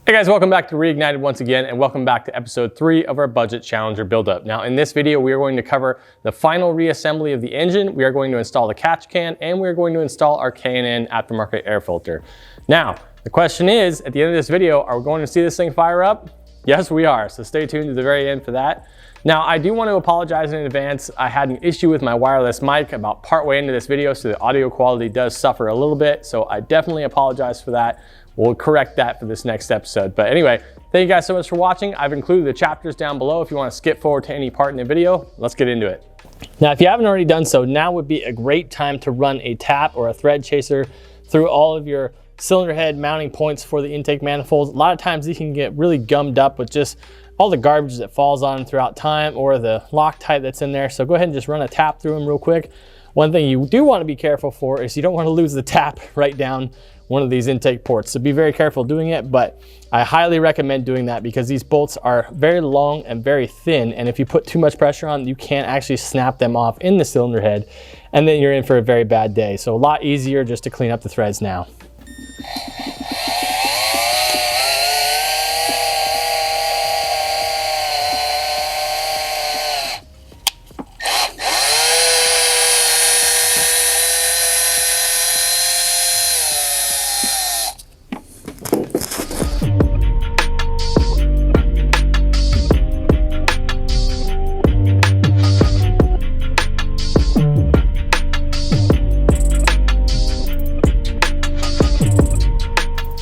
Hey guys, welcome back to Reignited once again, and welcome back to episode 3 of our Budget Challenger buildup. Now in this video, we are going to cover the final reassembly of the engine. We are going to install the catch can, and we are going to install our K&N aftermarket air filter. Now, the question is, at the end of this video, are we going to see this thing fire up? Yes, we are, so stay tuned to the very end for that. Now, I do want to apologize in advance. I had an issue with my wireless mic about partway into this video, so the audio quality does suffer a little bit, so I definitely apologize for that. We'll correct that for this next episode. But anyway, thank you guys so much for watching. I've included the chapters down below if you want to skip forward to any part in the video. Let's get into it. Now, if you haven't already done so, now would be a great time to run a tap or a thread chaser through all of your cylinder head mounting points for the intake manifolds. A lot of times these can get really gummed up with just all the garbage that falls on them throughout time or the Loctite that's in there. So go ahead and just run a tap through them real quick. One thing you do want to be careful for is you don't want to lose the tap right down one of these intake ports. So be very careful doing it, but I highly recommend doing that because these bolts are very long and very thin. And if you put too much pressure on, you can't actually snap them off in the cylinder head. And then you're in for a very bad day. So a lot easier just to clean up the threads now.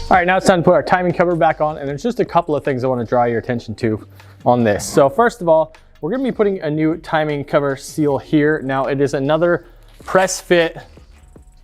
All right, now it's time to put our timing cover back on, and there's just a couple of things I want to draw your attention to on this. So first of all, we're going to be putting a new timing cover seal here. Now it is another press fit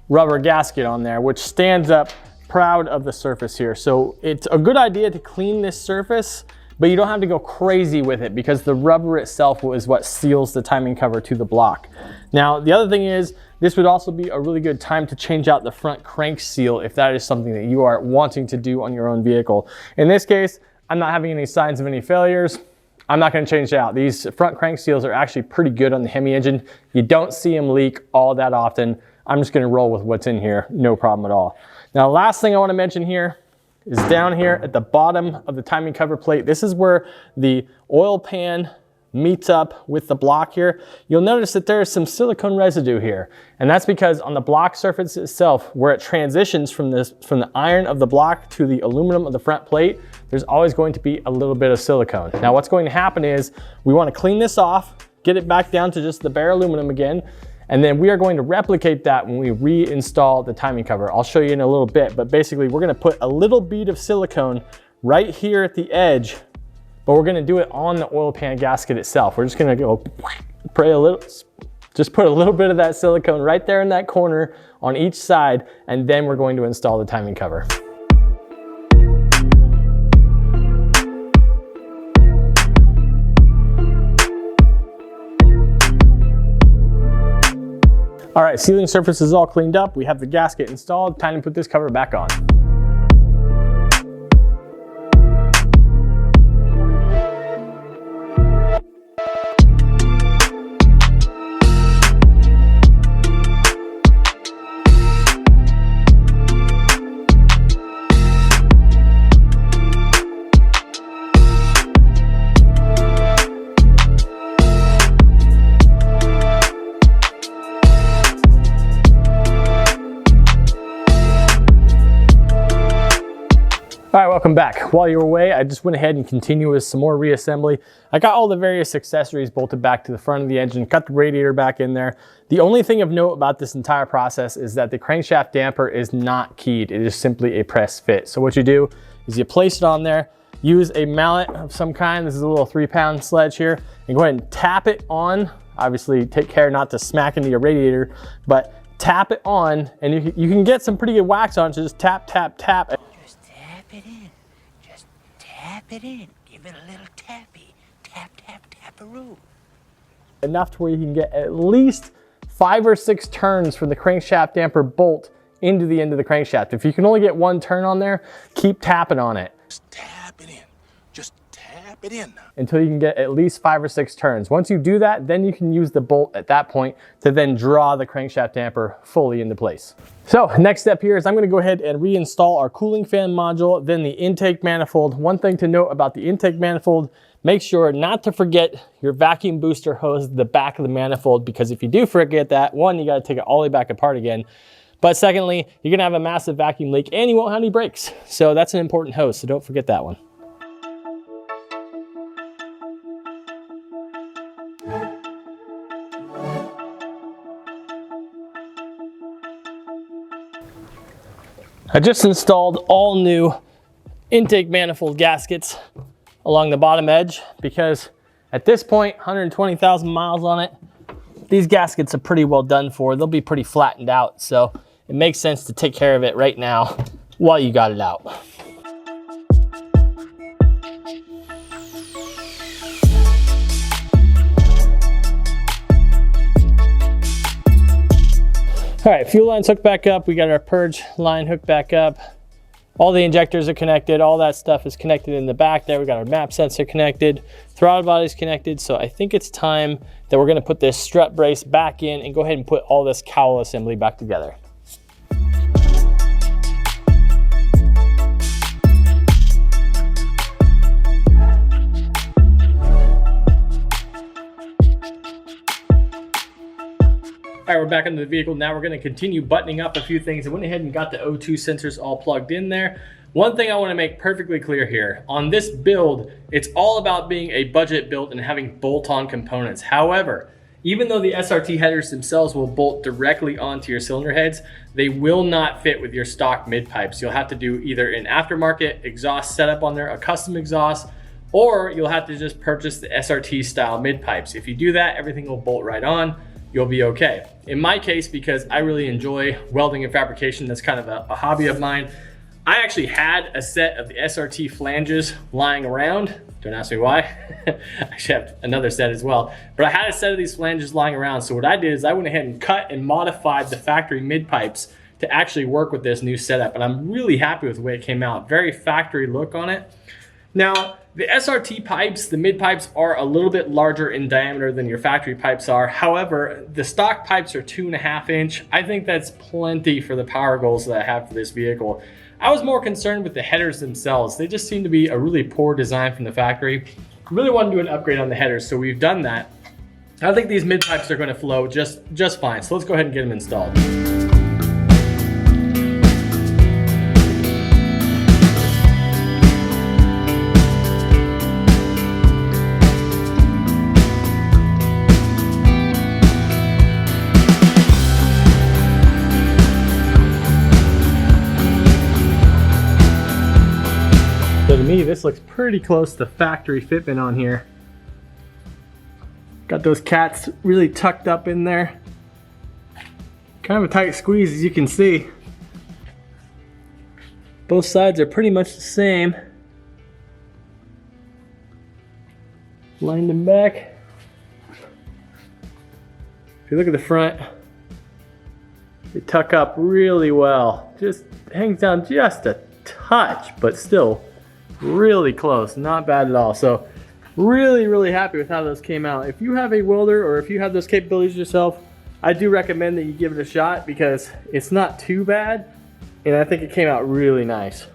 rubber gasket on there, which stands up proud of the surface here. So it's a good idea to clean this surface, but you don't have to go crazy with it because the rubber itself is what seals the timing cover to the block. Now, the other thing is, this would also be a really good time to change out the front crank seal if that is something that you are wanting to do on your own vehicle. In this case, I'm not having any signs of any failures. I'm not going to change it out. These front crank seals are actually pretty good on the Hemi engine. You don't see them leak all that often. I'm just going to roll with what's in here, no problem at all. Now, last thing I want to mention here is down here at the bottom of the timing cover plate. This is where the oil pan meets up with the block here. You'll notice that there is some silicone residue here, and that's because on the block surface itself, where it transitions from the iron of the block to the aluminum of the front plate, there's always going to be a little bit of silicone. Now what's going to happen is we want to clean this off, get it back down to just the bare aluminum again, and then we are going to replicate that when we reinstall the timing cover. I'll show you in a little bit, but basically we're going to put a little bead of silicone right here at the edge, but we're going to do it on the oil pan gasket itself. We're just going to go just put a little bit of that silicone right there in that corner on each side, and then we're going to install the timing cover. All right, sealing surface is all cleaned up. We have the gasket installed. Time to put this cover back on. All right, welcome back. While you were away, I just went ahead and continued with some more reassembly. I got all the various accessories bolted back to the front of the engine, got the radiator back in there. The only thing of note about this entire process is that the crankshaft damper is not keyed. It is simply a press fit. So what you do is you place it on there, use a mallet of some kind. This is a little 3-pound sledge here, and go ahead and tap it on. Obviously, take care not to smack into your radiator, but tap it on, and you can get some pretty good wax on it. So just tap, tap, tap. It in. Just tap it in. Give it a little tappy. Tap, tap, tap-a-roo. Enough to where you can get at least 5 or 6 turns from the crankshaft damper bolt into the end of the crankshaft. If you can only get 1 turn on there, keep tapping on it. Just tap it in. Just tap it in. Until you can get at least 5 or 6 turns. Once you do that, then you can use the bolt at that point to then draw the crankshaft damper fully into place. So next step here is I'm gonna go ahead and reinstall our cooling fan module, then the intake manifold. One thing to note about the intake manifold, make sure not to forget your vacuum booster hose at the back of the manifold, because if you do forget that, one, you gotta take it all the way back apart again. But secondly, you're gonna have a massive vacuum leak and you won't have any brakes. So that's an important hose, so don't forget that one. I just installed all new intake manifold gaskets along the bottom edge because at this point, 120,000 miles on it, these gaskets are pretty well done for. They'll be pretty flattened out, so it makes sense to take care of it right now while you got it out. All right, fuel line's hooked back up. We got our purge line hooked back up. All the injectors are connected. All that stuff is connected in the back there. We got our map sensor connected. Throttle body's connected. So I think it's time that we're gonna put this strut brace back in and go ahead and put all this cowl assembly back together. All right, we're back into the vehicle. Now we're gonna continue buttoning up a few things. I went ahead and got the O2 sensors all plugged in there. One thing I wanna make perfectly clear here, on this build, it's all about being a budget build and having bolt-on components. However, even though the SRT headers themselves will bolt directly onto your cylinder heads, they will not fit with your stock mid pipes. You'll have to do either an aftermarket exhaust setup on there, a custom exhaust, or you'll have to just purchase the SRT style mid pipes. If you do that, everything will bolt right on. You'll be okay. In my case, because I really enjoy welding and fabrication, that's kind of a hobby of mine, I actually had a set of the SRT flanges lying around. Don't ask me why. I actually have another set as well. But I had a set of these flanges lying around. So what I did is I went ahead and cut and modified the factory mid pipes to actually work with this new setup. And I'm really happy with the way it came out. Very factory look on it. Now, the SRT pipes, the mid pipes, are a little bit larger in diameter than your factory pipes are. However, the stock pipes are 2.5 inch. I think that's plenty for the power goals that I have for this vehicle. I was more concerned with the headers themselves. They just seem to be a really poor design from the factory. I really want to do an upgrade on the headers, so we've done that. I think these mid pipes are going to flow just fine. So let's go ahead and get them installed. So to me, this looks pretty close to factory fitment on here. Got those cats really tucked up in there. Kind of a tight squeeze, as you can see. Both sides are pretty much the same. Lined them back. If you look at the front, they tuck up really well. Just hangs down just a touch, but still really close, not bad at all. So really happy with how those came out. If you have a welder or if you have those capabilities yourself, I do recommend that you give it a shot because it's not too bad and I think it came out really nice.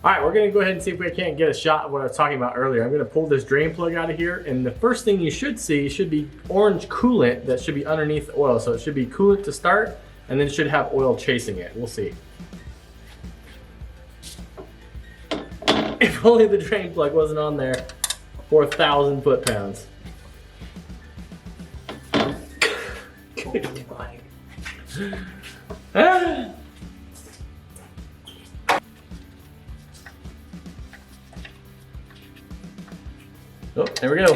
All right, we're gonna go ahead and see if we can't get a shot of what I was talking about earlier. I'm gonna pull this drain plug out of here, and the first thing you should see should be orange coolant that should be underneath the oil. So it should be coolant to start and then it should have oil chasing it. We'll see. If only the drain plug wasn't on there, 4,000 foot-pounds. Good morning. Oh, there we go.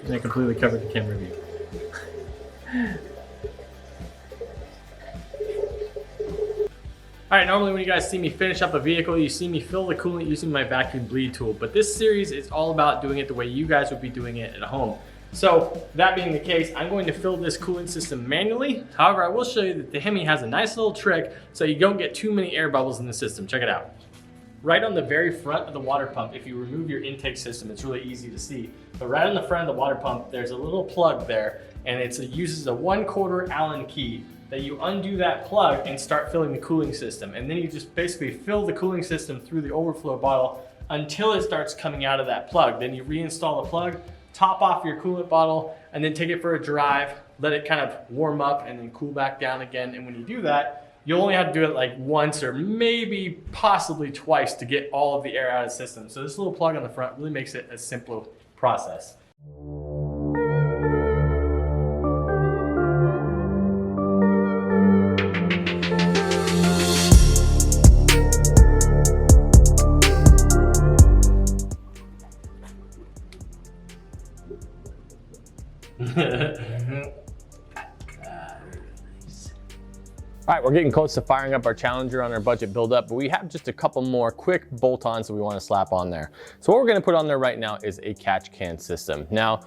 And I completely covered the camera view. All right, normally when you guys see me finish up a vehicle, you see me fill the coolant using my vacuum bleed tool, but this series is all about doing it the way you guys would be doing it at home. So that being the case, I'm going to fill this coolant system manually. However, I will show you that the Hemi has a nice little trick so you don't get too many air bubbles in the system. Check it out. Right on the very front of the water pump, if you remove your intake system, it's really easy to see. But right on the front of the water pump, there's a little plug there, and it uses a 1/4 Allen key that you undo that plug and start filling the cooling system. And then you just basically fill the cooling system through the overflow bottle until it starts coming out of that plug. Then you reinstall the plug, top off your coolant bottle, and then take it for a drive, let it kind of warm up and then cool back down again. And when you do that, you'll only have to do it like once or maybe possibly twice to get all of the air out of the system. So this little plug on the front really makes it a simpler process. All right, we're getting close to firing up our Challenger on our budget buildup, but we have just a couple more quick bolt-ons that we want to slap on there. So what we're going to put on there right now is a catch can system. Now,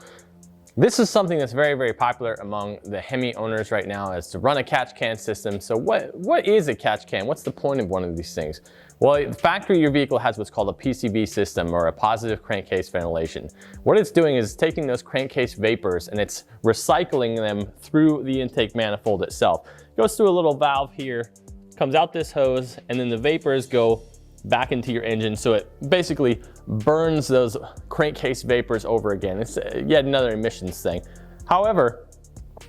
this is something that's very, very popular among the Hemi owners right now, is to run a catch can system. So what is a catch can? What's the point of one of these things? Well, the factory, your vehicle has what's called a PCV system, or a positive crankcase ventilation. What it's doing is taking those crankcase vapors and it's recycling them through the intake manifold itself. It goes through a little valve here, comes out this hose, and then the vapors go back into your engine. So it basically burns those crankcase vapors over again. It's yet another emissions thing. However,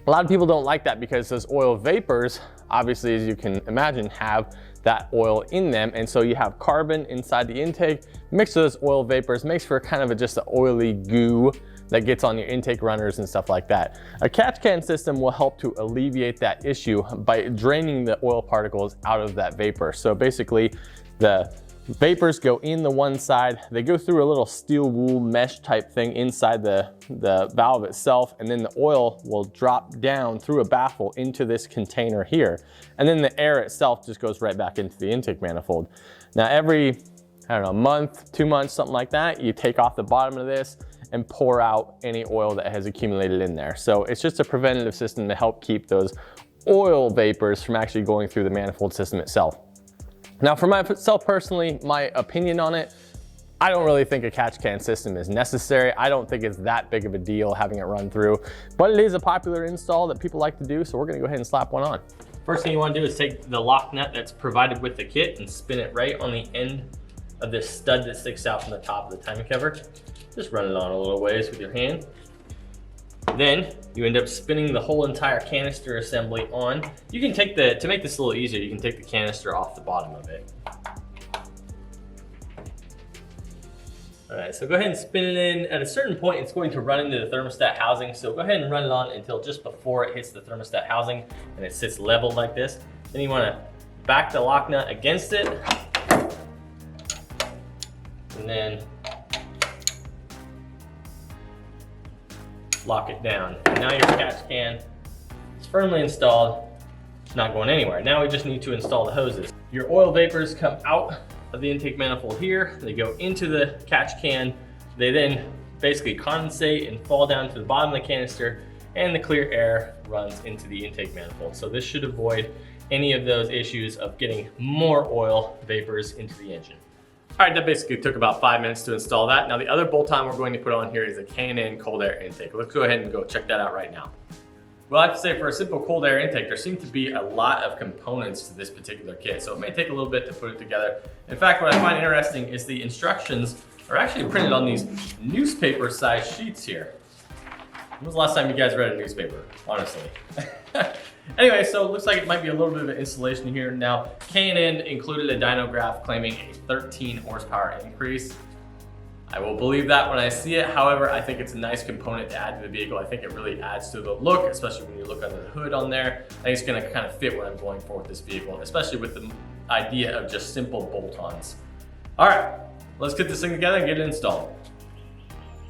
a lot of people don't like that because those oil vapors, obviously, as you can imagine, have that oil in them. And so you have carbon inside the intake, mixed with those oil vapors, makes for kind of just an oily goo that gets on your intake runners and stuff like that. A catch can system will help to alleviate that issue by draining the oil particles out of that vapor. So basically, the vapors go in the one side, they go through a little steel wool mesh type thing inside the valve itself, and then the oil will drop down through a baffle into this container here. And then the air itself just goes right back into the intake manifold. Now every, I don't know, month, 2 months, something like that, you take off the bottom of this and pour out any oil that has accumulated in there. So it's just a preventative system to help keep those oil vapors from actually going through the manifold system itself. Now for myself personally, my opinion on it, I don't really think a catch can system is necessary. I don't think it's that big of a deal having it run through, but it is a popular install that people like to do, so we're gonna go ahead and slap one on. First thing you wanna do is take the lock nut that's provided with the kit and spin it right on the end of this stud that sticks out from the top of the timing cover. Just run it on a little ways with your hand. Then you end up spinning the whole entire canister assembly on. You can take to make this a little easier, you can take the canister off the bottom of it. All right, so go ahead and spin it in. At a certain point, it's going to run into the thermostat housing. So go ahead and run it on until just before it hits the thermostat housing and it sits level like this. Then you wanna back the lock nut against it. And then lock it down. And now your catch can is firmly installed. It's not going anywhere. Now we just need to install the hoses. Your oil vapors come out of the intake manifold here. They go into the catch can. They then basically condensate and fall down to the bottom of the canister, and the clear air runs into the intake manifold. So this should avoid any of those issues of getting more oil vapors into the engine. All right, that basically took about 5 minutes to install that. Now the other bolt-on we're going to put on here is a K&N cold air intake. Let's go ahead and go check that out right now. Well, I have to say, for a simple cold air intake, there seem to be a lot of components to this particular kit, so it may take a little bit to put it together. In fact, what I find interesting is the instructions are actually printed on these newspaper-sized sheets here. When was the last time you guys read a newspaper, honestly? Anyway, so it looks like it might be a little bit of an installation here. Now, K&N included a dyno graph claiming a 13 horsepower increase. I will believe that when I see it. However, I think it's a nice component to add to the vehicle. I think it really adds to the look, especially when you look under the hood on there. I think it's gonna kind of fit what I'm going for with this vehicle, especially with the idea of just simple bolt-ons. All right, let's get this thing together and get it installed.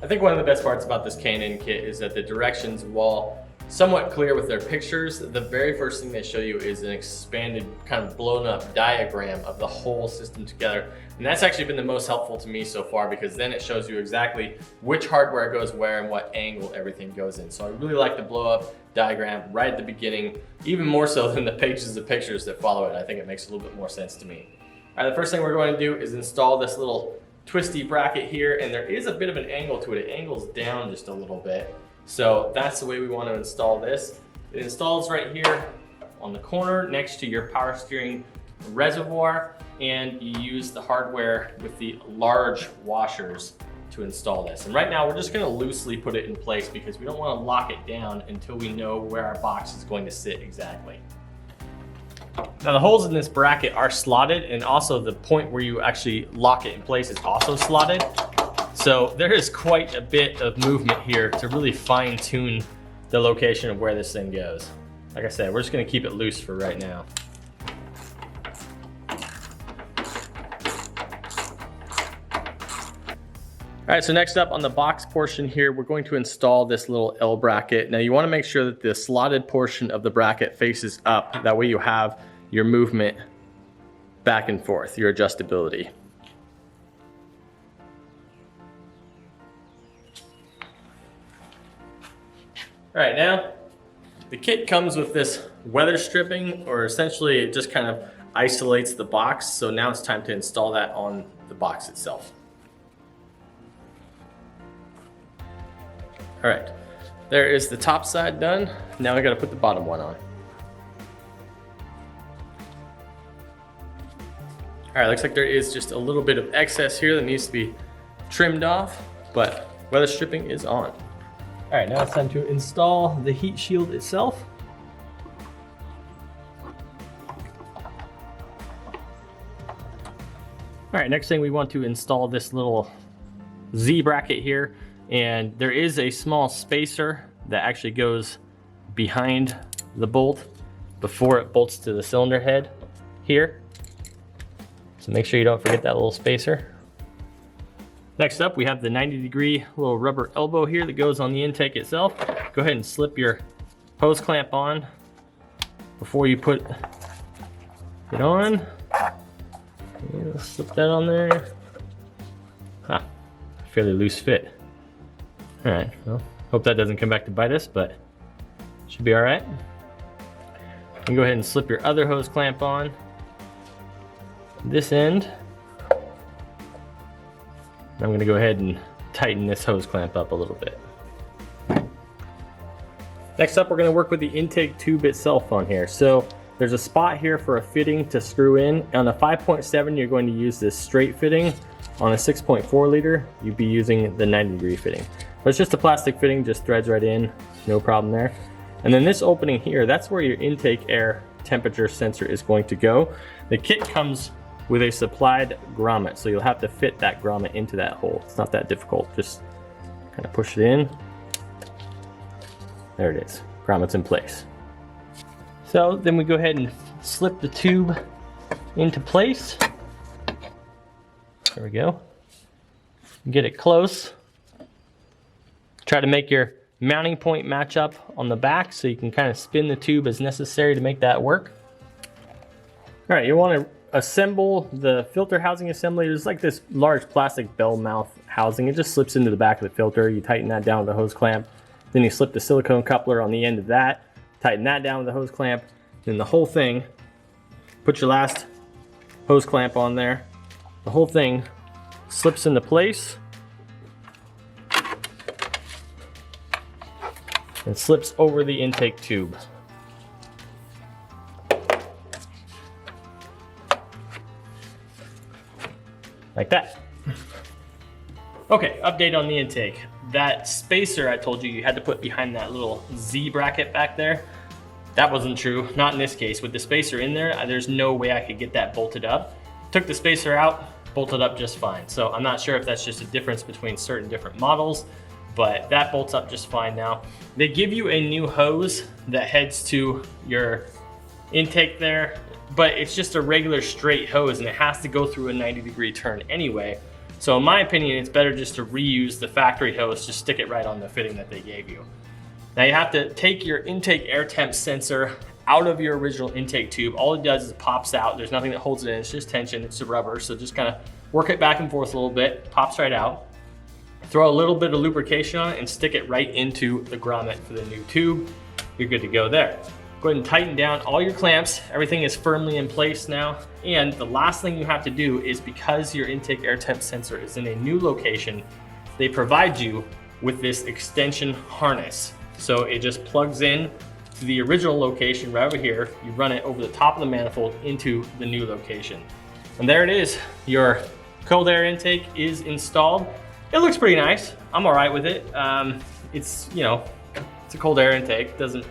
I think one of the best parts about this K&N kit is that the directions, while somewhat clear with their pictures. The very first thing they show you is an expanded, kind of blown up diagram of the whole system together. And that's actually been the most helpful to me so far, because then it shows you exactly which hardware goes where and what angle everything goes in. So I really like the blow up diagram right at the beginning, even more so than the pages of pictures that follow it. I think it makes a little bit more sense to me. All right, the first thing we're going to do is install this little twisty bracket here, and there is a bit of an angle to it. It angles down just a little bit. So that's the way we want to install this. It installs right here on the corner next to your power steering reservoir, and you use the hardware with the large washers to install this. And right now we're just going to loosely put it in place because we don't want to lock it down until we know where our box is going to sit exactly. Now the holes in this bracket are slotted, and also the point where you actually lock it in place is also slotted. So there is quite a bit of movement here to really fine tune the location of where this thing goes. Like I said, we're just gonna keep it loose for right now. All right, so next up on the box portion here, we're going to install this little L bracket. Now you wanna make sure that the slotted portion of the bracket faces up. That way you have your movement back and forth, your adjustability. All right, now the kit comes with this weather stripping, or essentially it just kind of isolates the box. So now it's time to install that on the box itself. All right, there is the top side done. Now I gotta put the bottom one on. All right, looks like there is just a little bit of excess here that needs to be trimmed off, but weather stripping is on. All right, now it's time to install the heat shield itself. All right, next thing we want to install this little Z bracket here, and there is a small spacer that actually goes behind the bolt before it bolts to the cylinder head here. So make sure you don't forget that little spacer. Next up, we have the 90-degree little rubber elbow here that goes on the intake itself. Go ahead and slip your hose clamp on before you put it on. Yeah, slip that on there. Ah, fairly loose fit. All right, well, hope that doesn't come back to bite us, but should be all right. And go ahead and slip your other hose clamp on this end. I'm gonna go ahead and tighten this hose clamp up a little bit. Next up, we're gonna work with the intake tube itself on here. So there's a spot here for a fitting to screw in. On a 5.7, you're going to use this straight fitting. On a 6.4 liter, you'd be using the 90-degree fitting. But it's just a plastic fitting, just threads right in, no problem there. And then this opening here, that's where your intake air temperature sensor is going to go. The kit comes with a supplied grommet, so you'll have to fit that grommet into that hole. It's not that difficult, just kind of push it in. There it is, grommet's in place. So then we go ahead and slip the tube into place. There we go. Get it close. Try to make your mounting point match up on the back so you can kind of spin the tube as necessary to make that work. All right, you want to assemble the filter housing assembly. There's like this large plastic bell mouth housing. It just slips into the back of the filter. You tighten that down with the hose clamp. Then you slip the silicone coupler on the end of that. Tighten that down with the hose clamp. Then the whole thing, put your last hose clamp on there. The whole thing slips into place and slips over the intake tube. Like that. Okay, update on the intake. That spacer I told you you had to put behind that little Z bracket back there, that wasn't true, not in this case. With the spacer in there, there's no way I could get that bolted up. Took the spacer out, bolted up just fine. So I'm not sure if that's just a difference between certain different models, but that bolts up just fine now. They give you a new hose that heads to your intake there, but it's just a regular straight hose and it has to go through a 90-degree turn anyway. So in my opinion, it's better just to reuse the factory hose, just stick it right on the fitting that they gave you. Now you have to take your intake air temp sensor out of your original intake tube. All it does is it pops out. There's nothing that holds it in, it's just tension, it's a rubber. So just kind of work it back and forth a little bit, pops right out. Throw a little bit of lubrication on it and stick it right into the grommet for the new tube. You're good to go there. Go ahead and tighten down all your clamps. Everything is firmly in place now. And the last thing you have to do is, because your intake air temp sensor is in a new location, they provide you with this extension harness. So it just plugs in to the original location right over here. You run it over the top of the manifold into the new location. And there it is. Your cold air intake is installed. It looks pretty nice. I'm all right with it. It's, you know, it's a cold air intake. Doesn't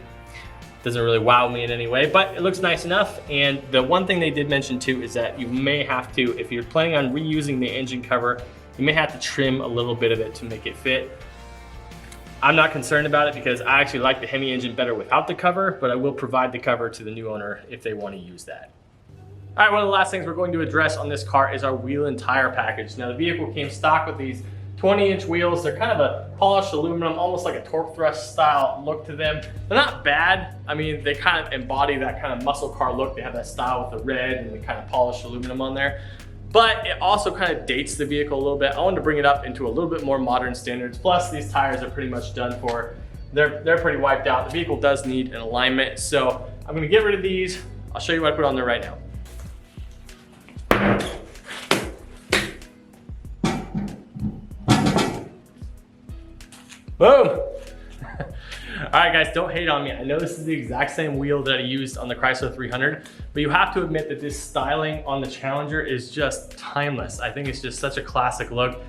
really wow me in any way, but it looks nice enough. And the one thing they did mention too is that you may have to, if you're planning on reusing the engine cover, you may have to trim a little bit of it to make it fit. I'm not concerned about it because I actually like the Hemi engine better without the cover, but I will provide the cover to the new owner if they want to use that. All right, one of the last things we're going to address on this car is our wheel and tire package. Now the vehicle came stock with these 20-inch wheels. They're kind of a polished aluminum, almost like a torque thrust style look to them. They're not bad. I mean, they kind of embody that kind of muscle car look. They have that style with the red and the kind of polished aluminum on there. But it also kind of dates the vehicle a little bit. I wanted to bring it up into a little bit more modern standards. Plus, these tires are pretty much done for. They're pretty wiped out. The vehicle does need an alignment. So I'm gonna get rid of these. I'll show you what I put on there right now. Boom! All right guys, don't hate on me. I know this is the exact same wheel that I used on the Chrysler 300, but you have to admit that this styling on the Challenger is just timeless. I think it's just such a classic look.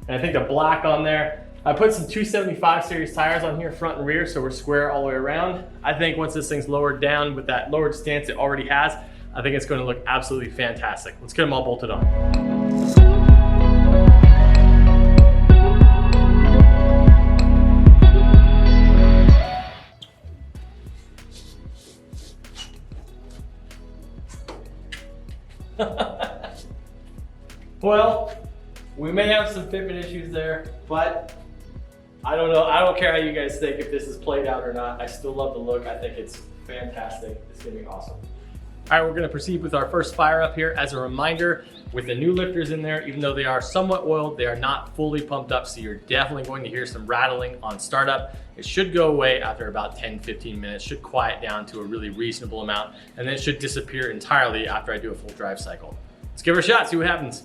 And I think the black on there, I put some 275 series tires on here, front and rear, so we're square all the way around. I think once this thing's lowered down with that lowered stance it already has, I think it's gonna look absolutely fantastic. Let's get them all bolted on. Well, we may have some fitment issues there, but I don't know. I don't care how you guys think if this is played out or not. I still love the look. I think it's fantastic. It's gonna be awesome. All right, we're gonna proceed with our first fire up here. As a reminder, with the new lifters in there, even though they are somewhat oiled, they are not fully pumped up, so you're definitely going to hear some rattling on startup. It should go away after about 10-15 minutes, should quiet down to a really reasonable amount, and then it should disappear entirely after I do a full drive cycle. Let's give her a shot, see what happens.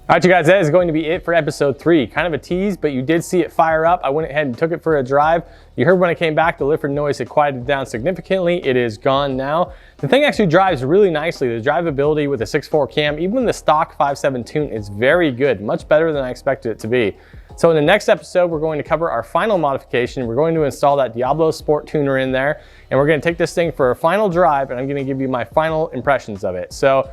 All right, you guys, that is going to be it for episode 3. Kind of a tease, but you did see it fire up. I went ahead and took it for a drive. You heard when I came back, the lifter noise had quieted down significantly. It is gone now. The thing actually drives really nicely. The drivability with the 6.4 cam, even the stock 5.7 tune, is very good, much better than I expected it to be. So in the next episode, we're going to cover our final modification. We're going to install that Diablo Sport tuner in there, and we're going to take this thing for a final drive, and I'm going to give you my final impressions of it. So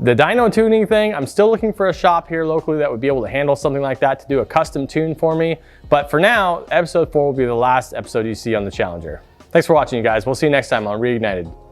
The dyno tuning thing, I'm still looking for a shop here locally that would be able to handle something like that, to do a custom tune for me. But for now, episode 4 will be the last episode you see on the Challenger. Thanks for watching, you guys. We'll see you next time on Reignited.